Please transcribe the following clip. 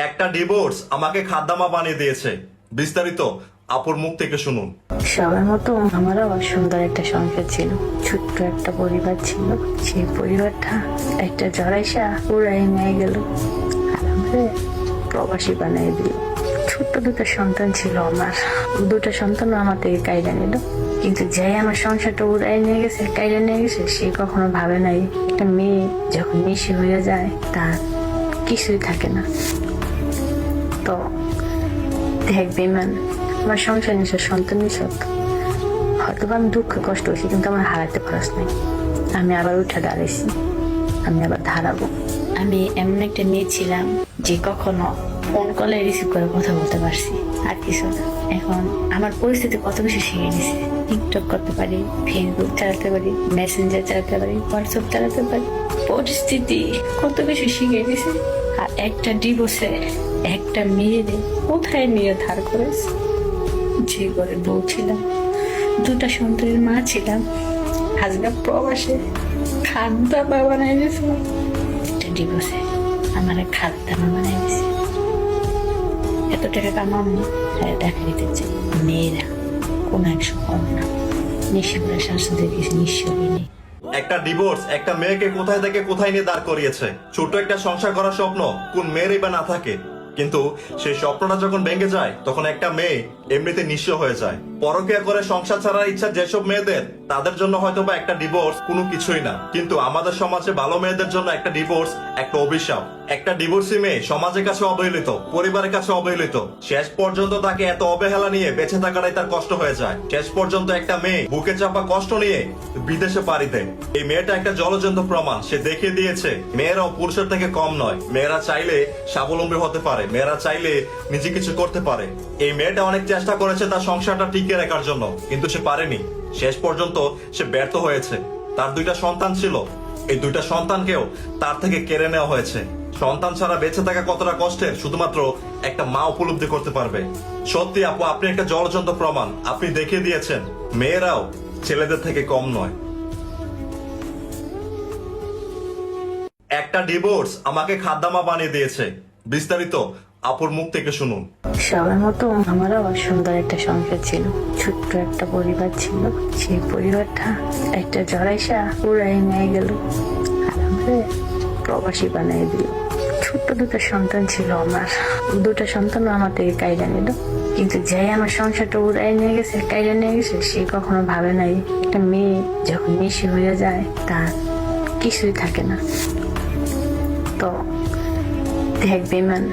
একটা ডিভোর্স আমাকে খাদ্দামা বানিয়ে দিয়েছে। বিস্তারিত আপুর মুখ থেকে শুনুন। সবার মতো আমারও সুন্দর একটা সংসার ছিল, ছোট্ট একটা পরিবার ছিল। সেই পরিবারটা একটা জড়াইসা উড়াই নিয়ে গেল আর আমাদের প্রবাসী বানিয়ে দিল। ছোট্ট দুটো সন্তান ছিল আমার, দুটো সন্তানও আমার থেকে কাইরা নিল। কিন্তু যাই আমার সংসারটা উড়াই নিয়ে গেছে, কাইরা নিয়ে গেছে, সে কখনো ভাবে নাই একটা মেয়ে যখন নিশি হয়ে যায় তার কিছুই থাকে না। তো দেখ বেমান, আমার সংসার নিছ, সন্তান নিছ, হয়তো আমি দুঃখ কষ্ট হয়েছি, কিন্তু আমার হারাতে পারস নাই। আমি আবার উঠে দাঁড়াইছি, আমি আবার দাঁড়াবো। আমি এমন একটা মেয়ে ছিলাম যে কখনো ফোন কলে রিসিভ করে কথা বলতে পারছি, আর কিছু না। এখন আমার পরিস্থিতি কত বেশি শিখে নিছে। টিকটক করতে পারি, ফেসবুক চালাতে পারি, মেসেঞ্জার চালাতে পারি, হোয়াটসঅ্যাপ চালাতে পারি। পরিস্থিতি কত বেশি শিখে গেছে। আর একটা ডিভোর্সে একটা মেয়েরে কোথায় নিয়ে ধার করেছে। যে ঘরে বউ ছিলাম, দুটা সন্তানের মা ছিলাম, আজকে প্রবাসে খাদ্দামা বানাই দিয়েছিল। একটা ডিভোর্সে আমার খাদ্দামা বানাই দিয়েছে। এত টাকা কামাবো দেখা দিতে চাই। মেয়েরা কোন একশো কম না, নিঃস্বরা শাশুদের কিছু নিঃস্বই নেই। একটা ডিভোর্স একটা মেয়েকে কোথায় থেকে কোথায় নিয়ে দাঁড় করিয়েছে। ছোট একটা সংসার করার স্বপ্ন কোন মেয়েরই বা না থাকে, কিন্তু সেই স্বপ্নটা যখন ভেঙে যায় তখন একটা মেয়ে এমনিতে নিঃস্ব হয়ে যায়। পরকীয়া করে সংসার ছাড়ার ইচ্ছা যেসব মেয়েদের, তাদের জন্য হয়তো বা একটা ডিভোর্স কোনো কিছুই না, কিন্তু আমাদের সমাজে ভালো মেয়েদের জন্য একটা ডিভোর্স একটা অভিশাপ। একটা ডিভোর্সি মেয়ে সমাজের কাছে অবহেলিত, পরিবারের কাছে অবহেলিত। শেষ পর্যন্ত তাকে এত অবহেলা নিয়ে বেঁচে থাকাটাই তার কষ্ট হয়ে যায়। শেষ পর্যন্ত একটা মেয়ে বুকে চাপা কষ্ট নিয়ে বিদেশে পাড়ি দেয়। এই মেয়েটা একটা জলজন্ত প্রমাণ। সে দেখিয়ে দিয়েছে মেয়েরাও পুরুষের থেকে কম নয়। মেয়েরা চাইলে স্বাবলম্বী হতে পারে, মেয়েরা চাইলে নিজে কিছু করতে পারে। এই মেয়েটা অনেক চেষ্টা করেছে তার সংসারটা টিকিয়ে রাখার জন্য, কিন্তু সে পারেনি। শেষ পর্যন্ত সে ব্যর্থ হয়েছে। তার দুইটা সন্তান ছিল, এই দুইটা সন্তানকেও তার থেকে কেড়ে নেওয়া হয়েছে। সন্তান ছাড়া বেঁচে থাকা কতটা কষ্টের শুধুমাত্র একটা মা উপলব্ধি করতে পারবে। সত্যি আপু, আপনি একটা জলজন্ত প্রমাণ। আপনি দেখিয়ে দিয়েছেন মেয়েরাও ছেলেদের থেকে কম নয়। একটা ডিভোর্স আমাকে খাদ্দামা বানিয়ে দিয়েছে। বিস্তারিত আপুর মুখ থেকে শুনুন। সবার মতো আমারও সুন্দর একটা সংসার ছিল, ছোট্ট একটা পরিবার ছিল। সেই পরিবারটা একটা জড়াইসা উড়াই নিয়ে গেল আর আমাদের প্রবাসী বানিয়ে দিল। ছোট্ট দুটো সন্তান ছিল আমার, দুটো সন্তানও আমার থেকে কাইরা নিল। কিন্তু যাই আমার সংসারটা উড়াই নিয়ে গেছে, কাইরা নিয়ে গেছে, সে কখনো ভাবে নাই একটা মেয়ে যখন নিশি হয়ে যায় তার কিছুই থাকে না। তো দেখ বেমান,